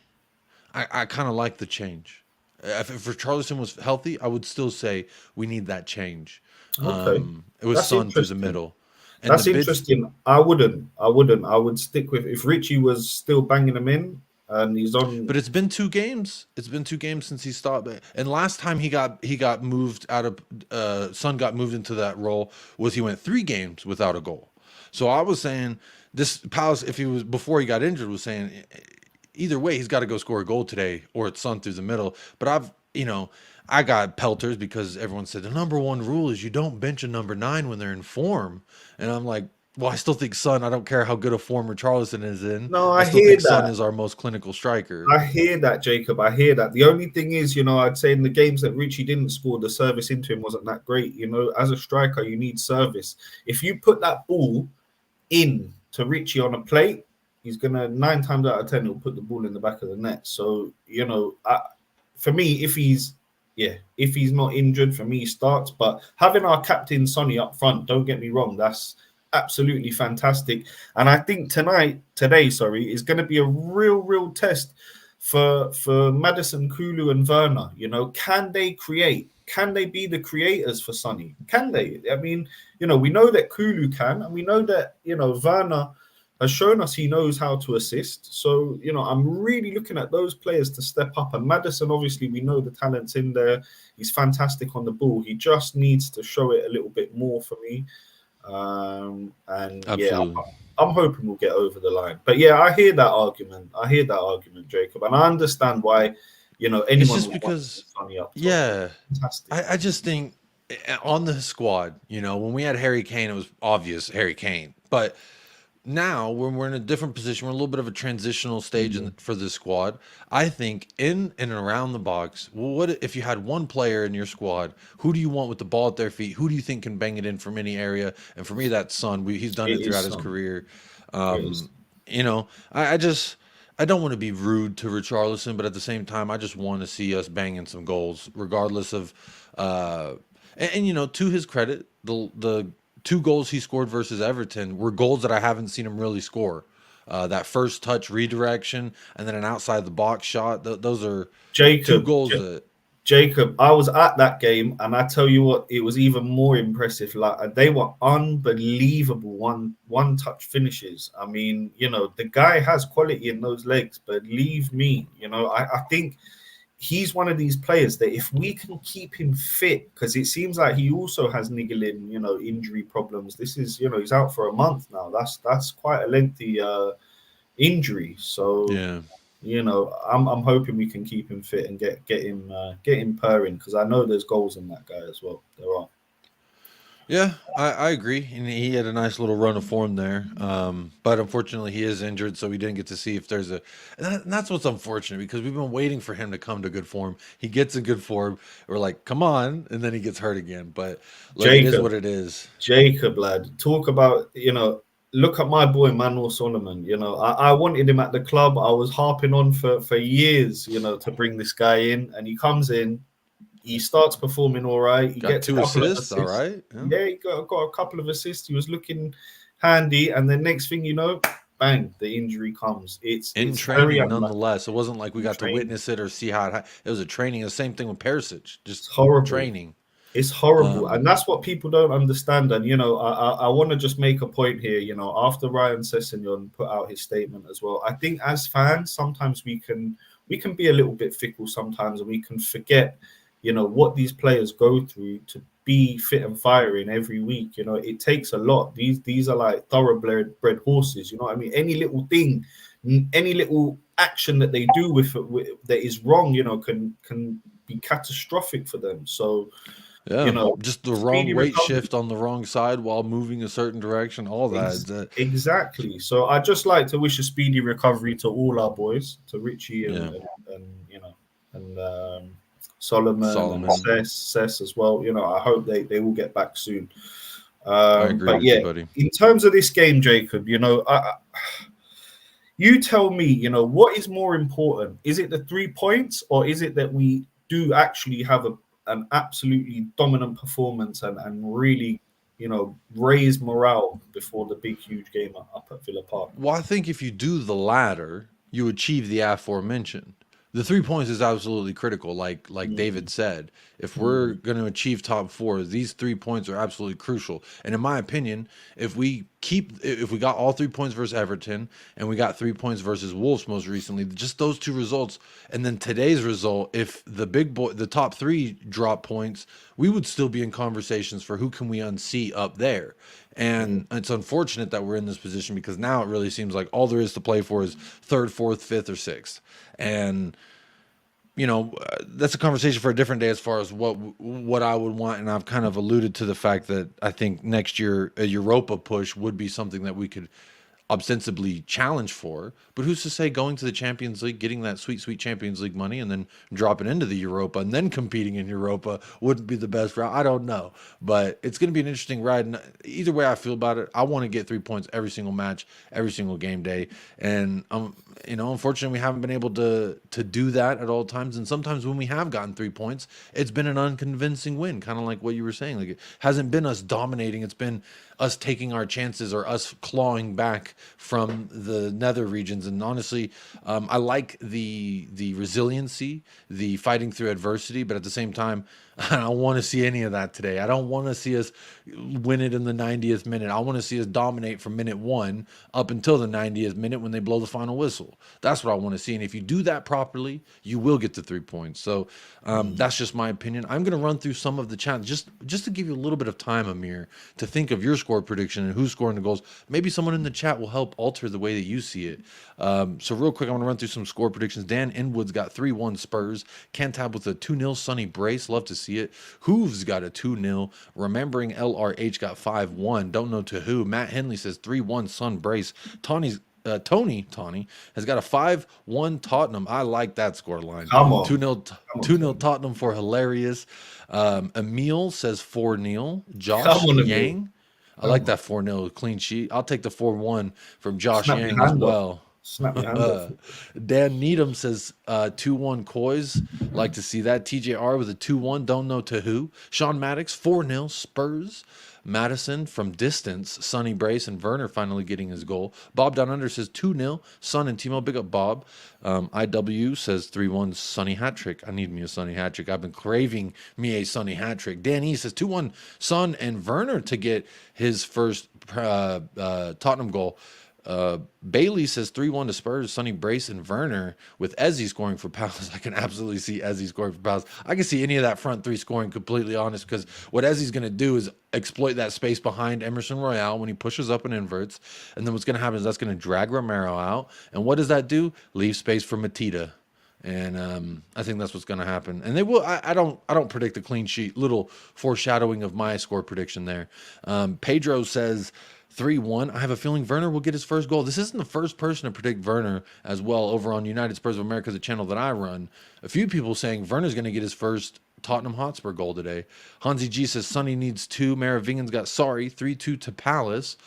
I kind of like the change. If Richarlison was healthy, I would still say we need that change. Okay, It was that's Son through the interesting. middle, and the That's bids. interesting. I wouldn't. I would stick with if Richie was still banging them in and he's But on. it's been 2 games. It's been 2 games since he stopped. And last time he got moved out of Son got moved into that role was he went 3 games without a goal. So I was saying this Palace, if he was before he got injured, was saying either way he's got to go score a goal today or it's Son through the middle. But I got pelters because everyone said the number one rule is you don't bench a number 9 when they're in form, and I'm like, well, I still think Son. I don't care how good a form Richarlison is in. No, I I still hear think Son that. is our most clinical striker. I hear that, Jacob. I hear that. The only thing is, I'd say in the games that Richie didn't score, the service into him wasn't that great. As a striker, you need service. If you put that ball in to Richie on a plate, he's gonna 9 times out of 10 he'll put the ball in the back of the net. So for me, if he's not injured, for me he starts. But having our captain Sonny up front, don't get me wrong, that's absolutely fantastic. And I think today, is going to be a real test for Madison, Kulu, and Werner. Can they create? Can they be the creators for Sonny? Can they? I mean, we know that Kulu can, and we know that Werner has shown us he knows how to assist. So, I'm really looking at those players to step up. And Madison, obviously, we know the talent's in there. He's fantastic on the ball. He just needs to show it a little bit more for me. And yeah, Absolutely. I'm hoping we'll get over the line. But yeah, I hear that argument. Jacob. And I understand why, It's anyone just would want because, Sonny up top. yeah, Fantastic. I just think on the squad, when we had Harry Kane, it was obvious Harry Kane. But now when we're in a different position, we're in a little bit of a transitional stage for this squad. I think in and around the box, well, what if you had one player in your squad? Who do you want with the ball at their feet? Who do you think can bang it in from any area? And for me, that's Son. He's done It it throughout is his Son. career. It is. I don't want to be rude to Richarlison, but at the same time, I just want to see us banging some goals, regardless of. To his credit, the 2 goals he scored versus Everton were goals that I haven't seen him really score. That first touch redirection and then an outside the box shot. Those are 2 goals Jacob, that. Jacob, I was at that game, and I tell you what, it was even more impressive. Like they were unbelievable one touch finishes. I mean, the guy has quality in those legs. Believe me, I think he's one of these players that if we can keep him fit, because it seems like he also has niggling, injury problems. This is, he's out for a month now. That's quite a lengthy injury. So Yeah. I'm hoping we can keep him fit and get him purring, because I know there's goals in that guy as well. There are. Yeah, I agree. And he had a nice little run of form there. But unfortunately, he is injured, so we didn't get to see if there's a. And that's what's unfortunate because we've been waiting for him to come to good form. He gets in good form. We're like, come on. And then he gets hurt again. But look, it is Jacob, what it is. lad, talk about, look at my boy Manuel Solomon. I wanted him at the club. I was harping on for years, to bring this guy in, and he comes in. He starts performing all right. He Got gets a 2 couple of assists. All assists. right. Yeah. Yeah, he got a couple of assists. He was looking handy, and the next thing you know, bang, the injury comes. It's In very training, unlucky. nonetheless. It wasn't like we In got to training. witness it or see how it was a training. The same thing with Perisic, It's just horrible. training. It's horrible, and that's what people don't understand. And I want to just make a point here. After Ryan Sessegnon put out his statement as well, I think as fans sometimes we can be a little bit fickle sometimes, and we can forget, what these players go through to be fit and firing every week. It takes a lot. These are like thoroughbred horses. You know what I mean? Any little thing, any little action that they do with that is wrong, can be catastrophic for them. So Yeah, You know, just the wrong speedy weight recovery. shift on the wrong side while moving a certain direction, all that. Exactly. So I just like to wish a speedy recovery to all our boys, to Richie and, Yeah, and you know, and Solomon and Solomon. Cess as well. You know, I hope they will get back soon. I agree But with you, yeah, buddy. in terms of this game, Jacob, you tell me, what is more important? Is it the 3 points, or is it that we do actually have an absolutely dominant performance and really, raise morale before the big, huge game up at Villa Park? Well, I think if you do the latter, you achieve the aforementioned. The 3 points is absolutely critical, like Mm, David said. If we're mm, going to achieve top four, these 3 points are absolutely crucial. And in my opinion, if we got all 3 points versus Everton and we got 3 points versus Wolves most recently, just those two results, and then today's result, if the top three drop points, we would still be in conversations for who can we unseat up there. mm. And it's unfortunate that we're in this position because now it really seems like all there is to play for is third, fourth, fifth, or sixth. And that's a conversation for a different day as far as what I would want. And I've kind of alluded to the fact that I think next year a Europa push would be something that we could ostensibly challenge for. But who's to say going to the Champions League, getting that sweet, sweet Champions League money, and then dropping into the Europa and then competing in Europa wouldn't be the best route? I don't know. But it's going to be an interesting ride. And either way I feel about it, I want to get 3 points every single match, every single game day. And unfortunately, we haven't been able to do that at all times. And sometimes when we have gotten 3 points, it's been an unconvincing win, kind of like what you were saying. Like, it hasn't been us dominating; it's been us taking our chances or us clawing back from the nether regions. And honestly, I like the resiliency, the fighting through adversity, but at the same time, I don't want to see any of that today. I don't want to see us win it in the 90th minute. I want to see us dominate from minute one up until the 90th minute when they blow the final whistle. That's what I want to see. And if you do that properly, you will get the 3 points. So that's just my opinion. I'm going to run through some of the challenges just to give you a little bit of time, Amir, to think of your score prediction and who's scoring the goals. Maybe someone in the chat will help alter the way that you see it. So real quick, I want to run through some score predictions. Dan Inwood's got 3-1 Spurs. Cantab with a 2-0 Sonny Brace. Love to see it. Hooves got a 2-0. Remembering LRH got 5-1. Don't know to who. Matt Henley says 3-1 Son Brace. Tony has got a 5-1 Tottenham. I like that score line. Come on. 2-0 Come on, 2-0 Tony. Tottenham for hilarious. Emil says 4-0. Come Josh on, Emil. Yang. I Come like on. that 4-0 clean sheet. I'll take the 4-1 from Josh Snap your Yang as hand off. well. Snap your hand off. Dan Needham says 2-1 Coys. Like to see that. TJR with a 2-1. Don't know to who. Sean Maddox 4-0 Spurs. Madison from distance. Sonny Brace and Werner finally getting his goal. Bob Down Under says 2-0 Son and Timo. Big up Bob. IW says 3-1 Sonny hat trick. I need me a Sonny hat trick. I've been craving me a Sonny hat trick. Dan E says 2-1 Son and Werner to get his first Tottenham goal. Bailey says 3-1 to Spurs. Sonny Brace and Werner with Ezzy scoring for Palace. I can absolutely see Ezzy scoring for Palace. I can see any of that front three scoring, completely honest, because what Ezzy's going to do is exploit that space behind Emerson Royale when he pushes up and inverts. And then what's going to happen is that's going to drag Romero out. And what does that do? Leave space for Matita. And I think that's what's going to happen. And they will. I don't predict a clean sheet. Little foreshadowing of my score prediction there. Pedro says 3-1. I have a feeling Werner will get his first goal. This isn't the first person to predict Werner as well over on United Spurs of America, the channel that I run. A few people saying Werner's going to get his first Tottenham Hotspur goal today. Hansi G says Sonny needs 2. Maravingan's got 3-2 to Palace.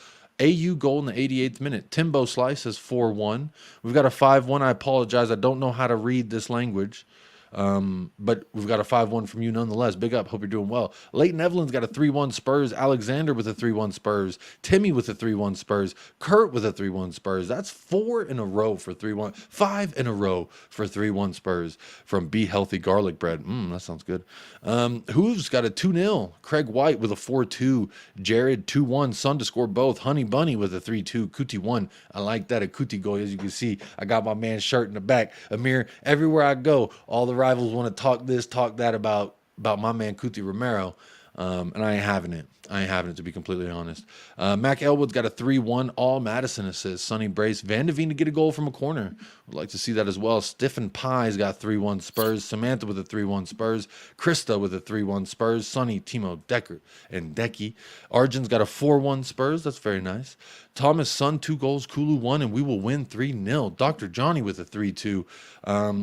AU goal in the 88th minute. Timbo Slice says 4-1. We've got a 5-1. I apologize. I don't know how to read this language. But we've got a 5-1 from you nonetheless. Big up. Hope you're doing well. Leighton Evelyn's got a 3-1 Spurs. Alexander with a 3-1 Spurs. Timmy with a 3-1 Spurs. Kurt with a 3-1 Spurs. That's 4 in a row for 3-1. 5 in a row for 3-1 Spurs from Be Healthy Garlic Bread. That sounds good. Hooves got a 2-0. Craig White with a 4-2. Jared 2-1. Son to score both. Honey Bunny with a 3-2. Kuti 1. I like that. A Kuti goal. As you can see, I got my man's shirt in the back. Amir, everywhere I go, all the rivals want to talk this, talk that about my man Kuti Romero. And I ain't having it. To be completely honest. Mac Elwood's got a 3-1 all Madison assist. Sonny Brace. Van de Veen to get a goal from a corner. Would like to see that as well. Stiffen Pie's got 3-1 Spurs. Samantha with a 3-1 Spurs. Krista with a 3-1 Spurs. Sonny, Timo, Decker, and Decky. Arjun's got a 4-1 Spurs. That's very nice. Thomas Sun, 2 goals. Kulu 1, and we will win 3-0. Dr. Johnny with a 3-2.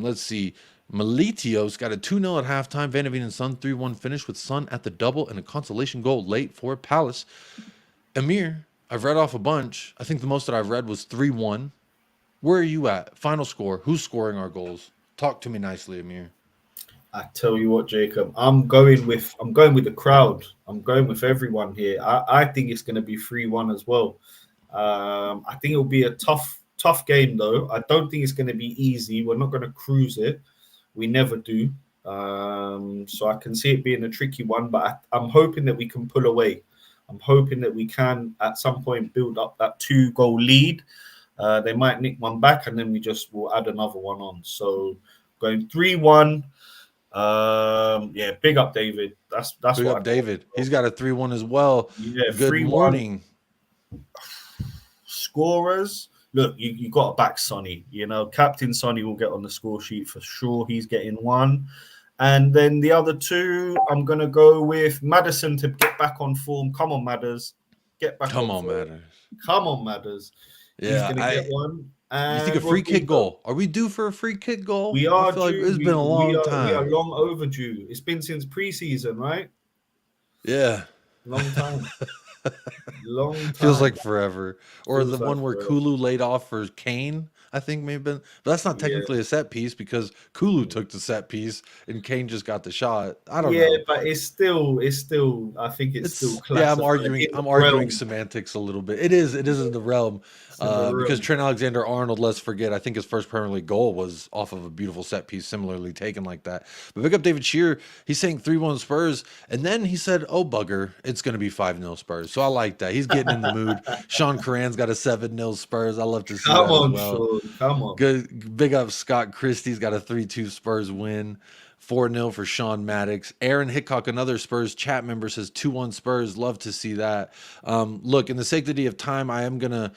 Let's see. Melitios got a 2-0 at halftime. Van de Veen and Son 3-1 finish with Son at the double and a consolation goal late for Palace. Amir, I've read off a bunch. I think the most that I've read was 3-1. Where are you at? Final score. Who's scoring our goals? Talk to me nicely, Amir. I tell you what, Jacob, I'm going with the crowd. I'm going with everyone here. I think it's going to be 3-1 as well. I think it'll be a tough game though. I don't think it's going to be easy. We're not going to cruise it. We never do. So I can see it being a tricky one, but I'm hoping that we can pull away. I'm hoping that we can at some point build up that 2-goal lead. They might nick one back and then we just will add another one on. So going 3-1. Yeah, big up David. That's big what up David. He's got a 3-1 as well. Yeah, good 3-1. Morning. Scorers. Look, you got to back Sonny. You know, Captain Sonny will get on the score sheet for sure. He's getting 1. And then the other 2, I'm going to go with Maddison to get back on form. Come on, Madders. Get back on form. Madders. Come on, Madders. Yeah, he's going to get 1. You think a free kick goal? Are we due for a free kick goal? We are I feel due. like it's been a long time. We are long overdue. It's been since preseason, right? Yeah. Long time. Long time. Feels like forever. Or Feels the like one where forever. Kulu laid off for Kane, I think may have been. But that's not technically a set piece because Kulu took the set piece and Kane just got the shot. I don't know. Yeah, but it's still. I think it's still classified. Yeah, I'm arguing semantics a little bit. It is in the realm. Because Trent Alexander-Arnold, let's forget, I think his first Premier League goal was off of a beautiful set piece, similarly taken like that. But pick up David Shearer. He's saying 3-1 Spurs, and then he said, "Oh bugger, it's going to be 5-0 Spurs." So I like that. He's getting in the mood. Sean Curran's got a 7-0 Spurs. I love to see that as well. Come on. Good, big up Scott Christie's got a 3-2 Spurs win. 4-0 for Sean Maddox. Aaron Hickok, another Spurs chat member, says 2-1 Spurs. Love to see that. Look, in the sanctity of time, I am going to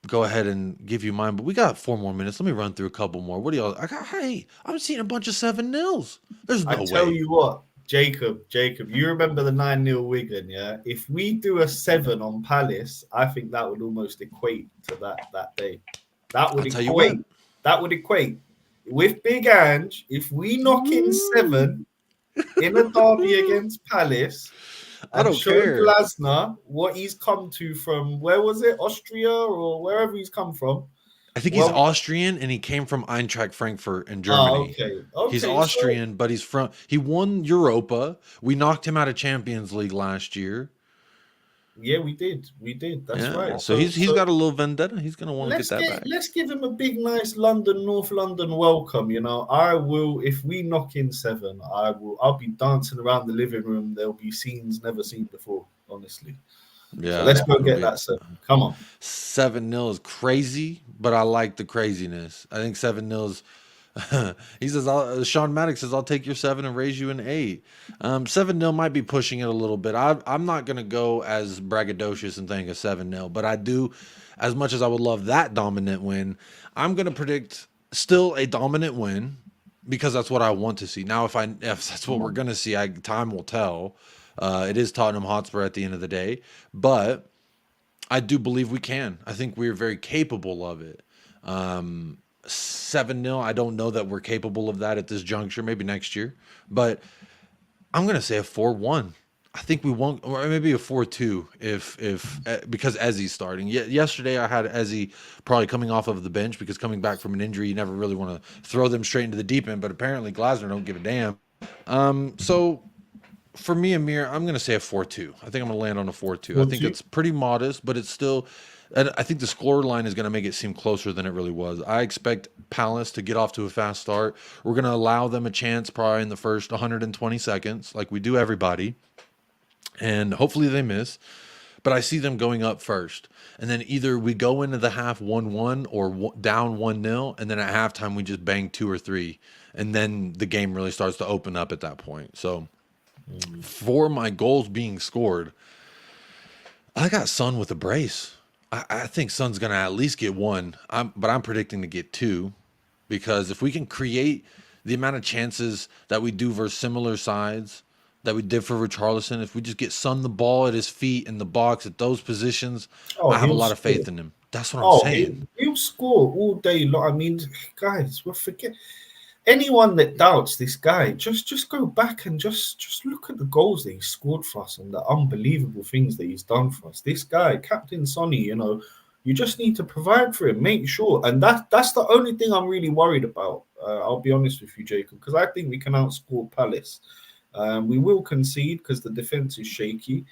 go ahead and give you mine, but we got 4 more minutes. Let me run through a couple more. What do y'all? Hey, I'm seeing a bunch of 7-0s. There's no way. I tell you what, Jacob, you remember the 9-0 Wigan, yeah? If we do a 7 on Palace, I think that would almost equate to that day. That would equate. With Big Ange, if we knock in 7 in a derby against Palace, I don't show care. Glasner what he's come to from, where was it, Austria or wherever he's come from. I think he's Austrian and he came from Eintracht Frankfurt in Germany. Okay, he's Austrian, but he won Europa. We knocked him out of Champions League last year. Yeah, we did. That's right. So he's got a little vendetta. He's gonna want to get that back. Let's give him a big, nice North London welcome. You know, I will. If we knock in 7, I'll be dancing around the living room. There'll be scenes never seen before. Honestly. Yeah. So let's go get that 7. Come on. 7-0 is crazy, but I like the craziness. I think 7-0 is. He says, Sean Maddox says, "I'll take your 7 and raise you an 8." 7-0 might be pushing it a little bit. I'm not going to go as braggadocious and think a 7-0, but I do, as much as I would love that dominant win, I'm going to predict still a dominant win because that's what I want to see. Now, if that's what we're going to see, time will tell. It is Tottenham Hotspur at the end of the day, but I do believe we can. I think we're very capable of it. 7-0. I don't know that we're capable of that at this juncture. Maybe next year, but I'm gonna say a 4-1. I think we won't, or maybe a 4-2 if because Ezzy's starting. Yesterday I had Ezzy probably coming off of the bench because coming back from an injury, you never really want to throw them straight into the deep end. But apparently Glasner don't give a damn. So for me, Amir, I'm gonna say a 4-2. I think I'm gonna land on a 4-2. I think it's pretty modest, but it's still. And I think the score line is going to make it seem closer than it really was. I expect Palace to get off to a fast start. We're going to allow them a chance probably in the first 120 seconds, like we do everybody. And hopefully they miss. But I see them going up first. And then either we go into the half 1-1 or down 1-0. And then at halftime, we just bang 2 or 3. And then the game really starts to open up at that point. So For my goals being scored, I got Son with a brace. I think Son's going to at least get one, but I'm predicting to get two, because if we can create the amount of chances that we do versus similar sides that we did for Richarlison, if we just get Son the ball at his feet in the box at those positions, Oh, I have a he'll lot of score. faith in him. That's what I'm Oh, saying. he'll score all day long. I mean, guys, we'll forget anyone that doubts this guy. Just go back and just look at the goals that he scored for us and the unbelievable things that he's done for us. This guy, Captain Sonny, you just need to provide for him, make sure. And that's the only thing I'm really worried about. I'll be honest with you, Jacob, because I think we can outscore Palace. We will concede because the defense is shaky.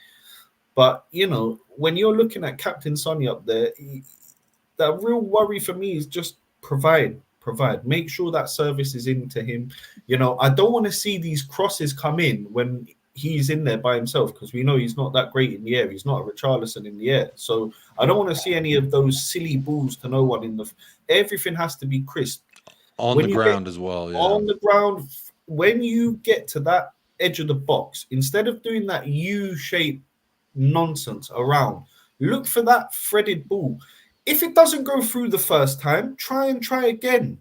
But when you're looking at Captain Sonny up there, the real worry for me is just provide. Make sure that service is into him. I don't want to see these crosses come in when he's in there by himself, because we know he's not that great in the air. He's not a Richarlison in the air. So I don't want to see any of those silly balls to no one in the. Everything has to be crisp On the ground as well, yeah. on the ground. When you get to that edge of the box, instead of doing that U-shaped nonsense around, look for that threaded ball. If it doesn't go through the first time, try again,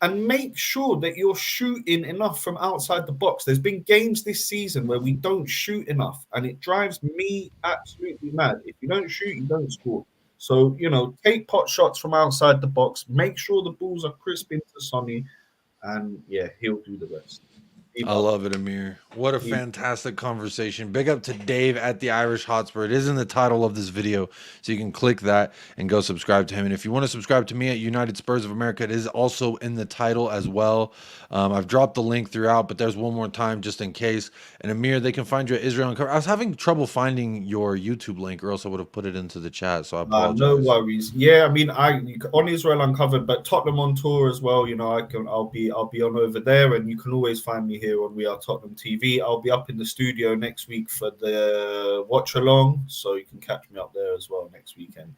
and make sure that you're shooting enough from outside the box. There's been games this season where we don't shoot enough, and it drives me absolutely mad. If you don't shoot, you don't score. So, take pot shots from outside the box, make sure the balls are crisp into Sonny, and yeah, he'll do the rest. I love it, Amir. What a fantastic conversation. Big up to Dave at the Irish Hotspur. It is in the title of this video, so you can click that and go subscribe to him. And if you want to subscribe to me at United Spurs of America, it is also in the title as well. I've dropped the link throughout, but there's one more time just in case. And Amir, they can find you at Israel Uncovered. I was having trouble finding your YouTube link, or else I would have put it into the chat, so I apologize. No worries. Yeah, I mean, on Israel Uncovered, but Tottenham on tour as well. I'll be on over there, and you can always find me here on We Are Tottenham TV. I'll be up in the studio next week for the watch along, so you can catch me up there as well next weekend.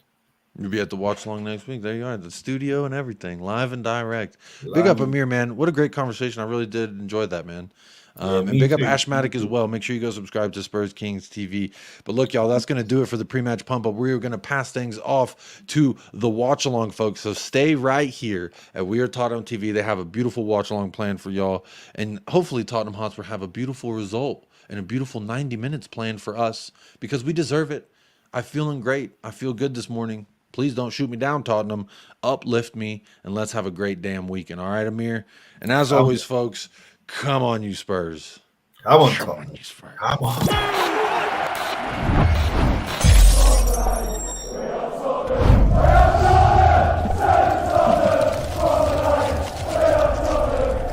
You'll be at the watch along next week. There you are, the studio and everything, live and direct. Big up, Amir, man. What a great conversation. I really did enjoy that, man. And big up Ashmatic as well. Make sure you go subscribe to Spurs Kings TV. But look, y'all, that's going to do it for the pre-match pump-up. We're going to pass things off to the watch-along folks. So stay right here at We Are Tottenham TV. They have a beautiful watch-along planned for y'all. And hopefully Tottenham Hotspur have a beautiful result and a beautiful 90 minutes planned for us, because we deserve it. I'm feeling great. I feel good this morning. Please don't shoot me down, Tottenham. Uplift me, and let's have a great damn weekend. All right, Amir? And as always, folks, come on, you Spurs. Come on, Come on, you Spurs. Come on.